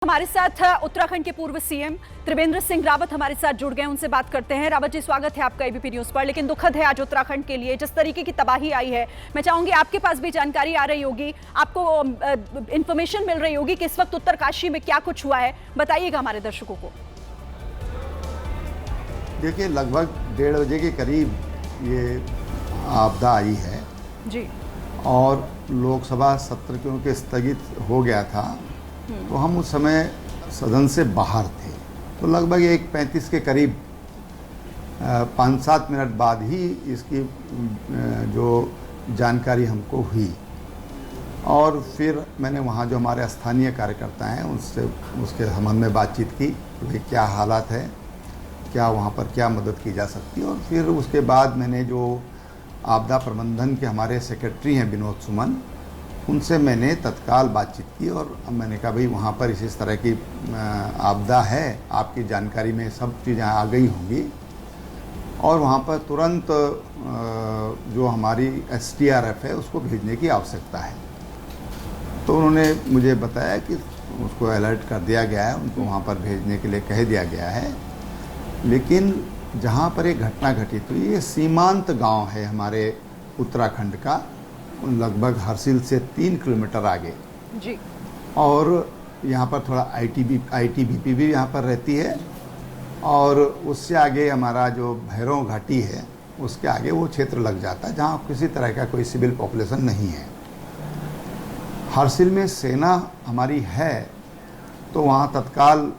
हमारे साथ उत्तराखंड के पूर्व सीएम त्रिवेंद्र सिंह रावत हमारे साथ जुड़ गए, उनसे बात करते हैं। रावत जी, स्वागत है आपका एबीपी न्यूज पर। लेकिन दुखद है आज उत्तराखंड के लिए, जिस तरीके की तबाही आई है। मैं चाहूंगी आपके पास भी जानकारी आ रही होगी, आपको इंफॉर्मेशन मिल रही होगी कि इस वक्त उत्तरकाशी में क्या कुछ हुआ है, बताइएगा हमारे दर्शकों को। देखिए, लगभग 1:30 बजे के करीब ये आपदा आई है जी, और लोकसभा सत्र क्योंकि स्थगित हो गया था तो हम उस समय सदन से बाहर थे। तो लगभग 1:35 के करीब 5-7 मिनट बाद ही इसकी जो जानकारी हमको हुई और फिर मैंने वहाँ जो हमारे स्थानीय कार्यकर्ता हैं उनसे उसके संबंध में बातचीत की कि क्या हालात है, क्या वहाँ पर क्या मदद की जा सकती है। और फिर उसके बाद मैंने जो आपदा प्रबंधन के हमारे सेक्रेटरी हैं विनोद सुमन, उनसे मैंने तत्काल बातचीत की और मैंने कहा भाई वहाँ पर इस तरह की आपदा है, आपकी जानकारी में सब चीज़ें आ गई होंगी और वहाँ पर तुरंत जो हमारी SDRF है उसको भेजने की आवश्यकता है। तो उन्होंने मुझे बताया कि उसको अलर्ट कर दिया गया है, उनको वहाँ पर भेजने के लिए कह दिया गया है। लेकिन जहाँ पर एक घटना घटित हुई, ये सीमांत गांव है हमारे उत्तराखंड का, लगभग हरसिल से 3 किलोमीटर आगे जी। और यहाँ पर थोड़ा ITBP भी यहाँ पर रहती है और उससे आगे हमारा जो भैरव घाटी है उसके आगे वो क्षेत्र लग जाता है जहाँ किसी तरह का कोई सिविल पॉपुलेशन नहीं है। हरसिल में सेना हमारी है तो वहाँ तत्काल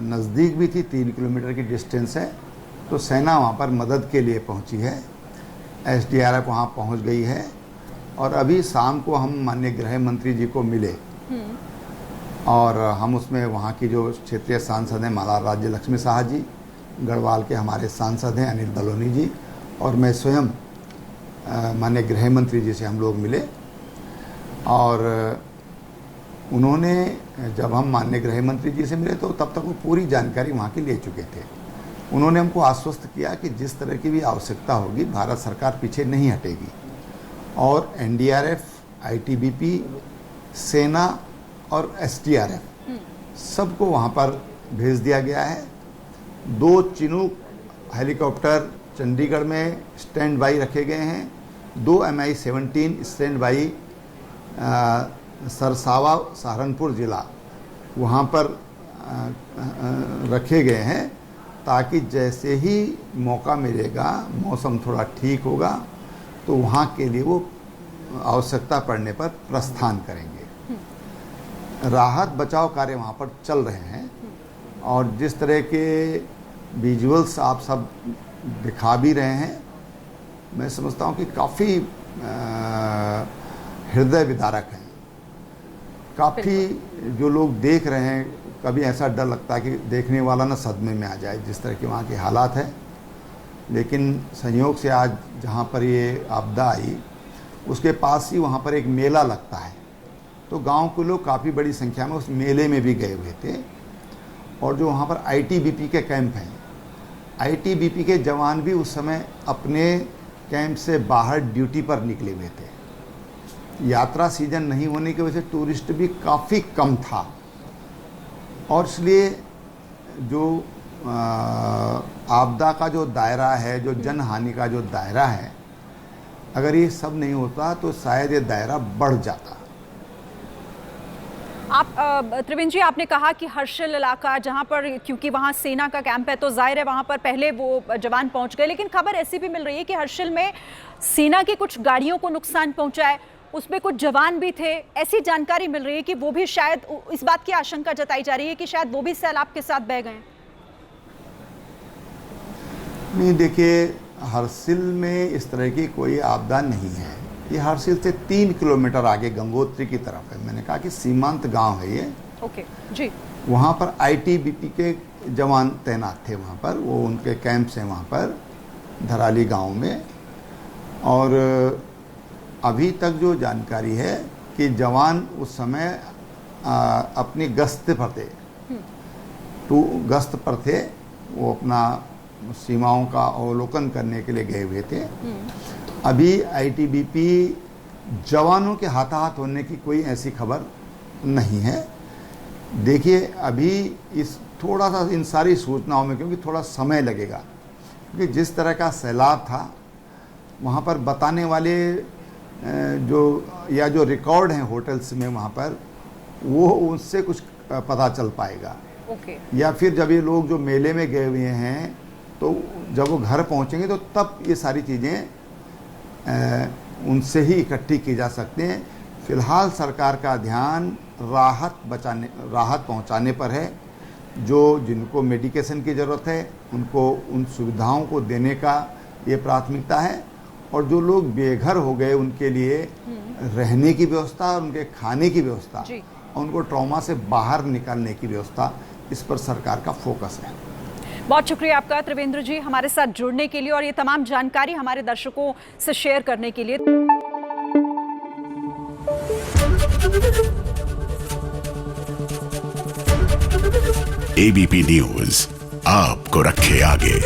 नज़दीक भी थी, 3 किलोमीटर की डिस्टेंस है, तो सेना वहाँ पर मदद के लिए पहुँची है। SDRF वहाँ पहुँच गई है और अभी शाम को हम माननीय गृह मंत्री जी को मिले और हम उसमें वहाँ की जो क्षेत्रीय सांसद हैं माला राज्य लक्ष्मी शाह जी, गढ़वाल के हमारे सांसद हैं अनिल बलोनी जी और मैं स्वयं माननीय गृह मंत्री जी से हम लोग मिले। और उन्होंने जब हम माननीय गृह मंत्री जी से मिले तो तब तक वो पूरी जानकारी वहाँ की ले चुके थे। उन्होंने हमको आश्वस्त किया कि जिस तरह की भी आवश्यकता होगी भारत सरकार पीछे नहीं हटेगी और NDRF, ITBP, सेना और SDRF सबको वहाँ पर भेज दिया गया है। 2 चिनूक हेलीकॉप्टर चंडीगढ़ में स्टैंड बाई रखे गए हैं, 2 MI-17 stand by Sarsawa Saharanpur ज़िला वहाँ पर रखे गए हैं ताकि जैसे ही मौका मिलेगा, मौसम थोड़ा ठीक होगा तो वहाँ के लिए वो आवश्यकता पड़ने पर प्रस्थान करेंगे। राहत बचाव कार्य वहाँ पर चल रहे हैं और जिस तरह के विजुअल्स आप सब दिखा भी रहे हैं, मैं समझता हूँ कि काफ़ी हृदय विदारक हैं। काफ़ी जो लोग देख रहे हैं, कभी ऐसा डर लगता है कि देखने वाला ना सदमे में आ जाए जिस तरह के वहाँ के हालात हैं। लेकिन संयोग से आज जहाँ पर ये आपदा आई उसके पास ही वहाँ पर एक मेला लगता है, तो गांव के लोग काफ़ी बड़ी संख्या में उस मेले में भी गए हुए थे। और जो वहाँ पर ITBP के कैंप हैं, ITBP के जवान भी उस समय अपने कैंप से बाहर ड्यूटी पर निकले हुए थे। यात्रा सीजन नहीं होने की वजह से टूरिस्ट भी काफ़ी कम था और इसलिए जो आपदा का जो दायरा है, जो जनहानि का जो दायरा है, अगर ये सब नहीं होता तो शायद ये दायरा बढ़ जाता। आप त्रिवेंद्र जी, आपने कहा कि हर्षिल इलाका जहां पर, क्योंकि वहां सेना का कैंप है तो जाहिर है वहां पर पहले वो जवान पहुंच गए, लेकिन खबर ऐसी भी मिल रही है कि हर्षिल में सेना की कुछ गाड़ियों को नुकसान पहुंचा है, उसमें कुछ जवान भी थे। ऐसी जानकारी मिल रही है कि वो भी शायद, इस बात की आशंका जताई जा रही है कि शायद वो भी सैलाब के साथ बह गए। नहीं, देखिए, हरसिल में इस तरह की कोई आपदा नहीं है। ये हरसिल से 3 किलोमीटर आगे गंगोत्री की तरफ है। मैंने कहा कि सीमांत गांव है ये। ओके जी। वहाँ पर ITBP के जवान तैनात थे, वहाँ पर वो उनके कैंप्स हैं वहाँ पर धराली गांव में। और अभी तक जो जानकारी है कि जवान उस समय अपनी गश्त पर थे, गश्त पर थे, वो अपना सीमाओं का अवलोकन करने के लिए गए हुए थे। अभी ITBP जवानों के हाथाहाथ होने की कोई ऐसी खबर नहीं है। देखिए, अभी इस थोड़ा सा इन सारी सूचनाओं में, क्योंकि थोड़ा समय लगेगा, क्योंकि जिस तरह का सैलाब था वहाँ पर बताने वाले जो रिकॉर्ड हैं होटल्स में वहाँ पर, वो उनसे कुछ पता चल पाएगा। ओके। या फिर जब ये लोग जो मेले में गए हुए हैं तो जब वो घर पहुँचेंगे तो तब ये सारी चीज़ें उनसे ही इकट्ठी की जा सकती हैं। फिलहाल सरकार का ध्यान राहत पहुंचाने पर है। जिनको मेडिकेशन की ज़रूरत है उनको उन सुविधाओं को देने का ये प्राथमिकता है, और जो लोग बेघर हो गए उनके लिए रहने की व्यवस्था, उनके खाने की व्यवस्था और उनको ट्रॉमा से बाहर निकालने की व्यवस्था, इस पर सरकार का फोकस है। बहुत शुक्रिया आपका त्रिवेंद्र जी, हमारे साथ जुड़ने के लिए और ये तमाम जानकारी हमारे दर्शकों से शेयर करने के लिए। एबीपी न्यूज़ आपको रखे आगे।